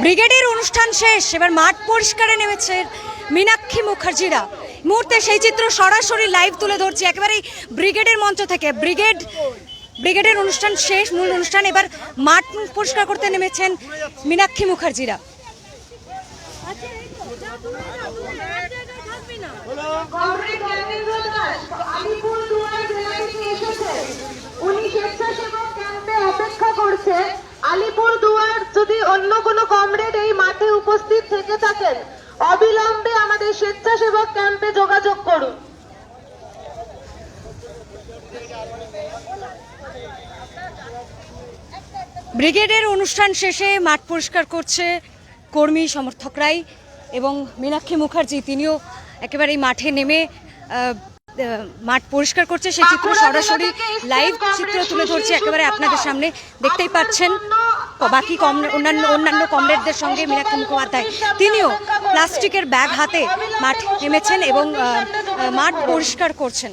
ব্রিগেডের অনুষ্ঠান শেষ, এবার মাঠ পরিষ্কারে নেমেছে মীনাক্ষী মুখার্জিরা। মুহূর্তে সেই চিত্র সরাসরি লাইভ তুলে ধরছি একেবারেই ব্রিগেডের মঞ্চ থেকে। ব্রিগেডের অনুষ্ঠান শেষ, মূল অনুষ্ঠান, এবার মাঠ পরিষ্কার করতে নেমেছেন মীনাক্ষী মুখার্জিরা। অপেক্ষা করছে আলিপুরদুয়ার। যদি অন্য কোনো কমরেড এই মাঠে উপস্থিত থেকে থাকেন, অবিলম্বে আমাদের স্বেচ্ছাসেবক ক্যাম্পে যোগাযোগ করুন। ব্রিগেডের অনুষ্ঠান শেষে মাঠ পরিষ্কার করছে কর্মী সমর্থকরাই, এবং মীনাক্ষী মুখার্জি তিনিও একেবারে এই মাঠে নেমে মাঠ পরিষ্কার করছে। সেই চিত্র সরাসরি লাইভ চিত্র তুলে ধরছে একেবারে আপনাদের সামনে। দেখতেই পাচ্ছেন বাকি অন্যান্য কমরেডদের সঙ্গে মীনাক্ষী মুখোপাধ্যায় তিনিও প্লাস্টিকের ব্যাগ হাতে মাঠ নেমেছেন এবং মাঠ পরিষ্কার করছেন।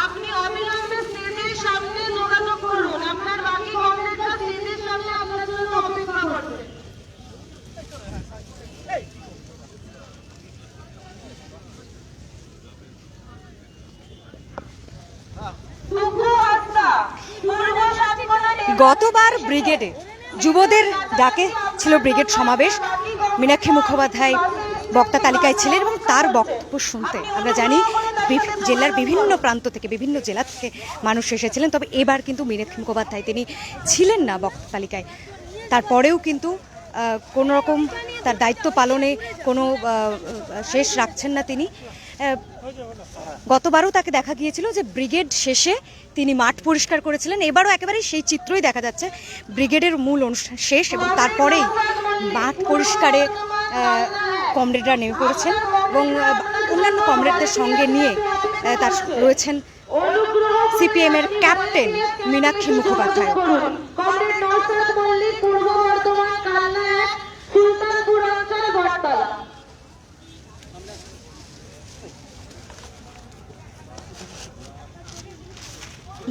আপনি অবিলম্বে স্টেজের সামনে যোগাযোগ করুন। আপনার বাকি কমরেডরা স্টেজের সামনে আপনার জন্য অপেক্ষা করছে। গতবার ব্রিগেডে যুবদের ডাকে ছিল ব্রিগেড সমাবেশ। মীনাক্ষী মুখোপাধ্যায় বক্তা তালিকায় ছিলেন এবং তার বক্তব্য শুনতে আমরা জানি জেলার বিভিন্ন প্রান্ত থেকে, বিভিন্ন জেলা থেকে মানুষ এসেছিলেন। তবে এবার কিন্তু মীনাক্ষী মুখোপাধ্যায় তিনি ছিলেন না বক্তা তালিকায়। তারপরেও কিন্তু কোনো রকম তার দায়িত্ব পালনে কোনো শেষ রাখছেন না তিনি। গতবারও তাকে দেখা গিয়েছিল যে ব্রিগেড শেষে তিনি মাঠ পরিষ্কার করেছিলেন। এবারও একেবারে সেই চিত্রই দেখা যাচ্ছে। ব্রিগেডের মূল অনুষ্ঠান শেষ এবং তারপরেই মাঠ পরিষ্কারে কমরেডরা নেমে পড়েছেন এবং অন্যান্য কমরেডদের সঙ্গে নিয়ে তার রয়েছেন সিপিএমের ক্যাপ্টেন মীনাক্ষী মুখোপাধ্যায়।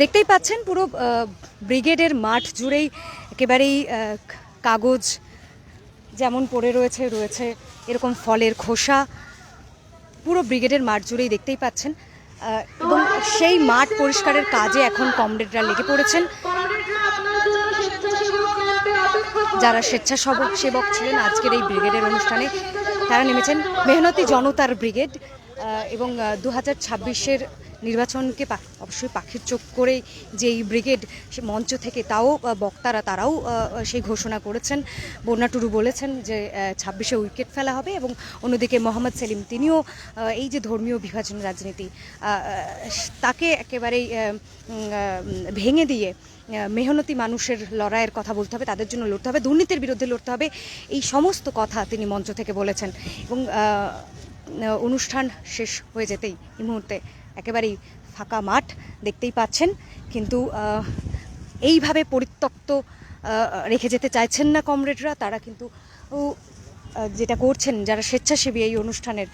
দেখতেই পাচ্ছেন পুরো ব্রিগেডের মাঠ জুড়েই একেবারেই কাগজ যেমন পড়ে রয়েছে এরকম ফলের খোসা পুরো ব্রিগেডের মাঠ জুড়েই দেখতেই পাচ্ছেন। এবং সেই মাঠ পরিষ্কারের কাজে এখন কমরেডরা লেগে পড়েছেন। যারা স্বেচ্ছাসেবক ছিলেন আজকের এই ব্রিগেডের অনুষ্ঠানে তারা নেমেছেন। মেহনতি জনতার ব্রিগেড এবং 2026-এর নির্বাচনকে অবশ্যই পাখির চোখ করে যে এই ব্রিগেড মঞ্চ থেকে তারাও সেই ঘোষণা করেছেন। বন্যা টুডু বলেছেন যে 26-এ উইকেট ফেলা হবে এবং অন্যদিকে মোহাম্মদ সেলিম তিনিও এই যে ধর্মীয় বিভাজন রাজনীতি তাকে একেবারেই ভেঙে দিয়ে মেহনতি মানুষের লড়াইয়ের কথা বলতে হবে, তাদের জন্য লড়তে হবে, দুর্নীতির বিরুদ্ধে লড়তে হবে, এই সমস্ত কথা তিনি মঞ্চ থেকে বলেছেন। এবং অনুষ্ঠান শেষ হয়ে যেতেই এই মুহূর্তে একেবারেই ফাঁকা মাঠ দেখতেই পাচ্ছেন। কিন্তু এইভাবে পরিত্যক্ত রেখে যেতে চাইছেন না কমরেডরা। তারা কিন্তু যেটা করছেন, যারা স্বেচ্ছাসেবী এই অনুষ্ঠানের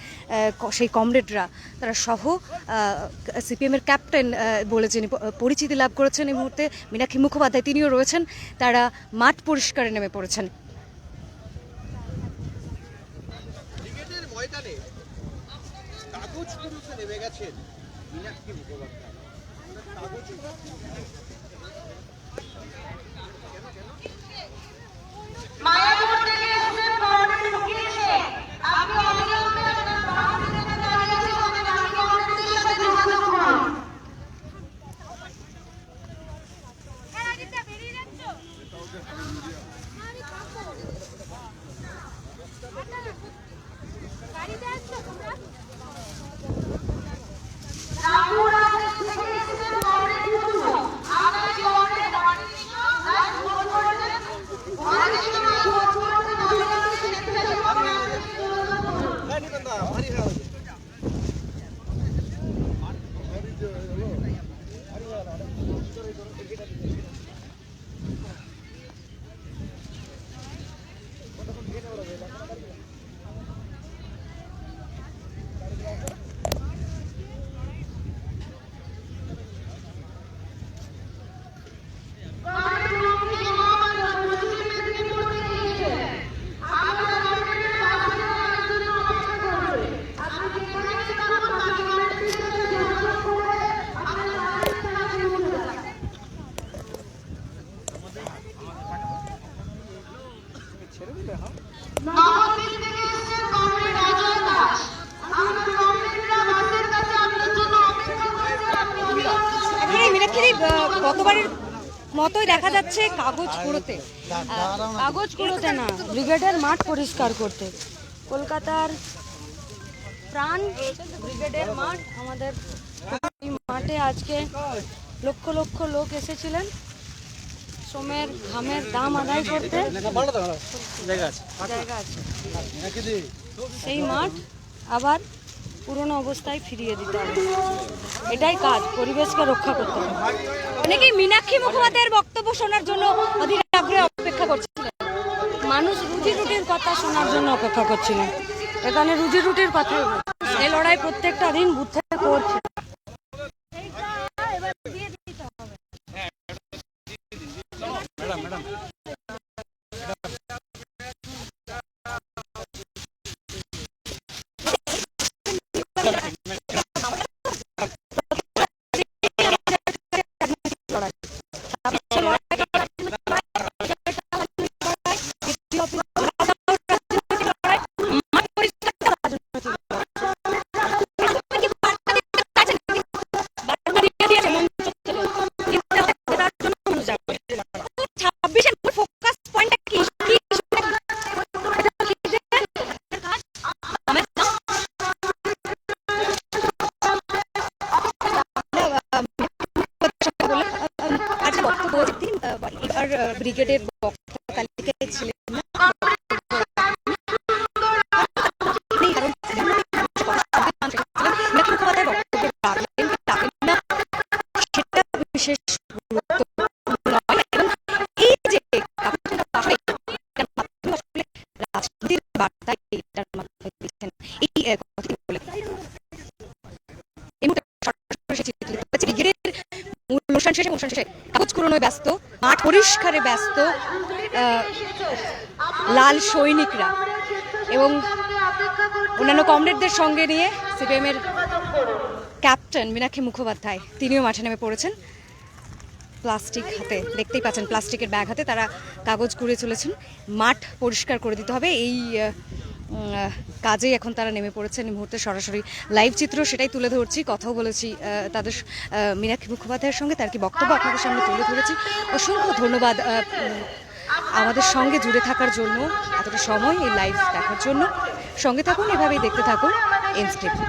সেই কমরেডরা তারা সহ সিপিএমের ক্যাপ্টেন বলে যিনি পরিচিতি লাভ করেছেন এই মুহূর্তে মীনাক্ষী মুখোপাধ্যায় তিনিও রয়েছেন। তারা মাঠ পরিষ্কারে নেমে পড়েছেন। মীনাক্ষী মুখোপাধ্যায় মায়াপুর থেকে এসেছেন কমরেড মুকেশ সেন। আপনি অবিলম্বে আপনার বাকি থেকে দাঁড়িয়ে আছেন, আমাদের বাকি কমরেডদের সাথে যোগাযোগ করুন। রামপুরা অনেকেরই গতবারের মতোই দেখা যাচ্ছে কাগজ কুড়োতে। কাগজ কুড়োতে না, ব্রিগেডের মাঠ পরিষ্কার করতে। কলকাতার প্রাণ ব্রিগেডের মাঠ, আমাদের এই মাঠে আজকে লক্ষ লক্ষ লোক এসেছিলেন শ্রমের ঘামের দাম আদায় করতে। জায়গা আছে, সেই মাঠ আবার পুরনো অবস্থায় ফিরিয়ে দিতে হবে, এটাই কাজ, পরিবেশকে রক্ষা করতে হবে। অনেকেই মীনাক্ষী মুখোপাধ্যায়ের বক্তব্য শোনার জন্য অধীর আগ্রহে অপেক্ষা করছিলেন। মানুষ রুজি রুটির কথা শোনার জন্য অপেক্ষা করছিলেন, এখানে রুজি রুটির কথাই এই লড়াই প্রত্যেকটা দিন বুথ থেকে করছে। এবার ব্রিগেডের বক্তা তালিকায় ছিলেন না, সেটা বিশেষ গুরুত্বপূর্ণ নয়। এবং এই যে রাজনীতির বার্তা এটার মাধ্যমে দিচ্ছেন, এই কথাটি বলে এই মুহূর্তে সরাসরি চিত্র দেখতে পাচ্ছি ব্রিগেডের অনুষ্ঠান শেষে কাগজ কুড়োনোয় ব্যস্ত, মাঠ পরিষ্কারে ব্যস্ত লাল সৈনিকরা এবং অন্যান্য কমরেডদের সঙ্গে নিয়ে সিপিএমের ক্যাপ্টেন মীনাক্ষী মুখোপাধ্যায় তিনিও মাঠে নেমে পড়েছেন। প্লাস্টিক হাতে, দেখতেই পাচ্ছেন প্লাস্টিকের ব্যাগ হাতে তারা কাগজ কুড়িয়ে চলেছেন। মাঠ পরিষ্কার করে দিতে হবে, এই কাজেই এখন তারা নেমে পড়েছেন। এই মুহূর্তে সরাসরি লাইভ চিত্র সেটাই তুলে ধরছি, কথাও বলেছি তাদের মীনাক্ষী মুখোপাধ্যায়ের সঙ্গে, তার কি বক্তব্য আপনাদের সামনে তুলে ধরেছি। অসংখ্য ধন্যবাদ আমাদের সঙ্গে জুড়ে থাকার জন্য, এতটা সময় এই লাইভ দেখার জন্য। সঙ্গে থাকুন, এভাবেই দেখতে থাকুন এনস্ক্রিপ্ট.